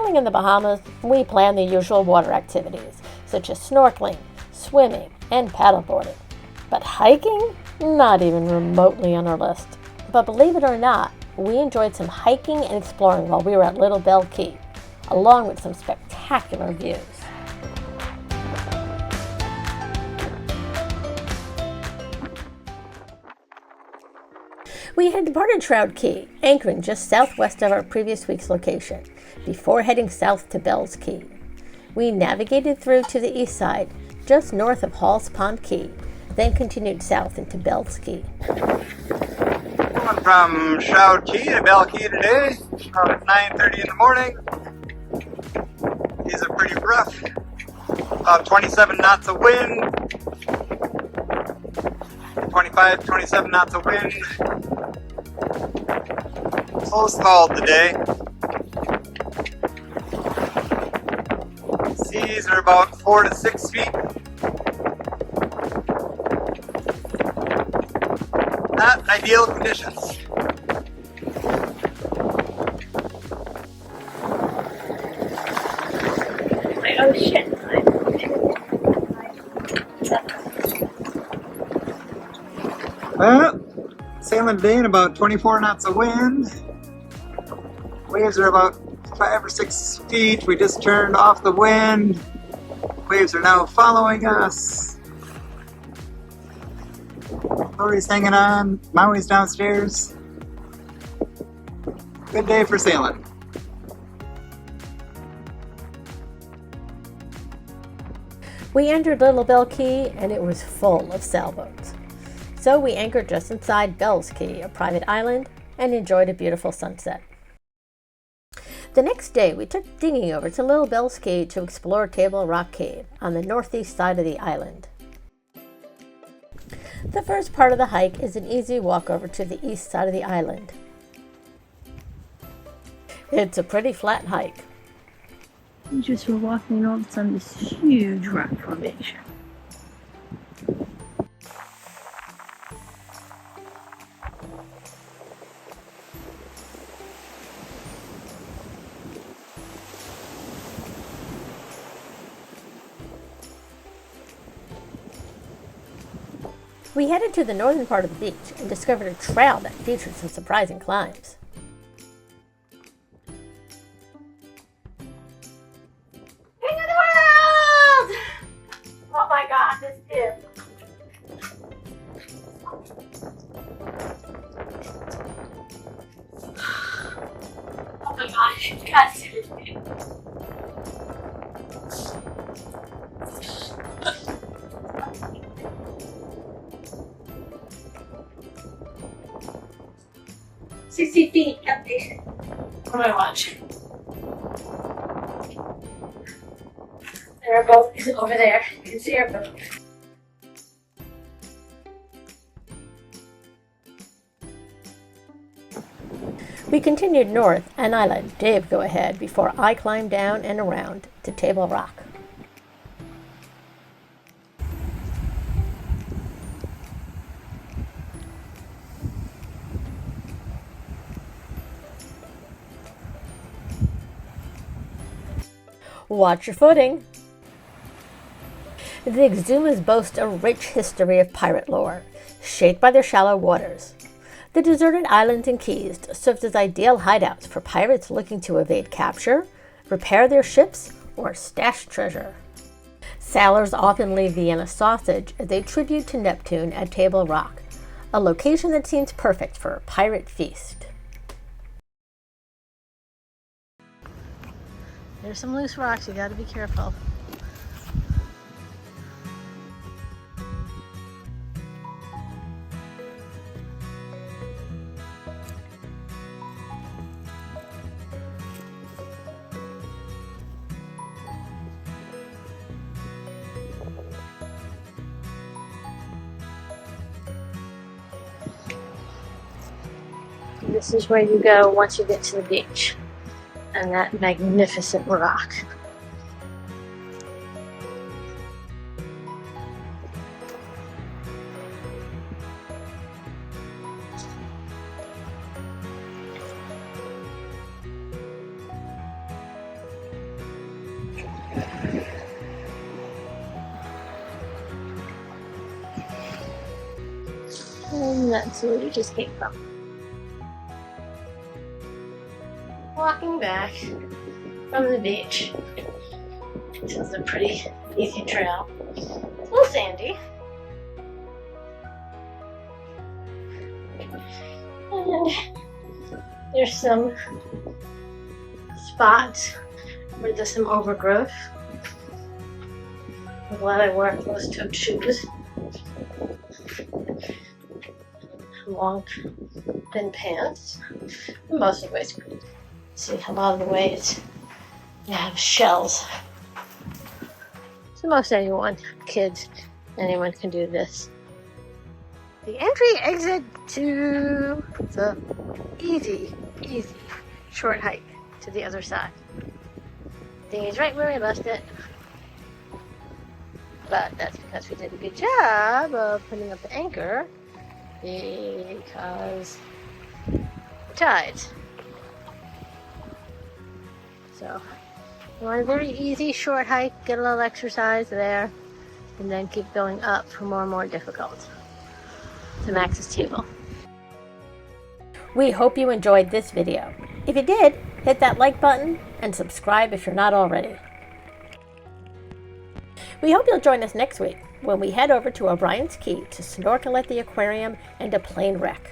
sailing in the Bahamas, we plan the usual water activities, such as snorkeling, swimming, and paddleboarding. But hiking? Not even remotely on our list. But believe it or not, we enjoyed some hiking and exploring while we were at Little Bells Cay, along with some spectacular views. We had departed Shroud Cay, anchoring just southwest of our previous week's location, before heading south to Bells Cay. We navigated through to the east side, just north of Hall's Pond Cay, then continued south into Bells Cay. Going from Shroud Cay to Bells Cay today, about 9:30 in the morning. These are pretty rough. About 27 knots of wind. 25, 27 knots of wind. So stalled today. Seas are about 4 to 6 feet. Not ideal conditions. Oh shit. Sailing today in about 24 knots of wind. Waves are about 5 or 6 feet. We just turned off the wind. Waves are now following us. Lori's hanging on. Maui's downstairs. Good day for sailing. We entered Little Bells Cay and it was full of sailboats. So we anchored just inside Bells Cay, a private island, and enjoyed a beautiful sunset. The next day, we took dinghy over to Little Bells Cay to explore Table Rock Cave on the northeast side of the island. The first part of the hike is an easy walk over to the east side of the island. It's a pretty flat hike. We just were walking on some this huge rock formation. We headed to the northern part of the beach and discovered a trail that featured some surprising climbs. King of the world! Oh my god, this dip. Oh my gosh, you guys see this dip. 60 feet elevation. What am I watching? There are both over there. You can see our boat. We continued north and I let Dave go ahead before I climbed down and around to Table Rock. Watch your footing. The Exumas boast a rich history of pirate lore, shaped by their shallow waters. The deserted islands and cays served as ideal hideouts for pirates looking to evade capture, repair their ships, or stash treasure. Sailors often leave Vienna sausage as a tribute to Neptune at Table Rock, a location that seems perfect for a pirate feast. There's some loose rocks, you gotta be careful. This is where you go once you get to the beach. And that magnificent rock. And that's where we just came from. Walking back from the beach. This is a pretty easy trail. It's a little sandy. And there's some spots where there's some overgrowth. I'm glad I wear closed-toed shoes. Long, thin pants. Most of the ways, see a lot of the ways you have shells. So most anyone, kids, anyone can do this. The entry exit to the easy short hike to the other side. I think it's right where we left it. But that's because we did a good job of putting up the anchor because the tides. So you want a very easy short hike, get a little exercise there, and then keep going up for more and more difficult to Max's table. We hope you enjoyed this video. If you did, hit that like button and subscribe if you're not already. We hope you'll join us next week when we head over to O'Briens Cay to snorkel at the aquarium and a plane wreck.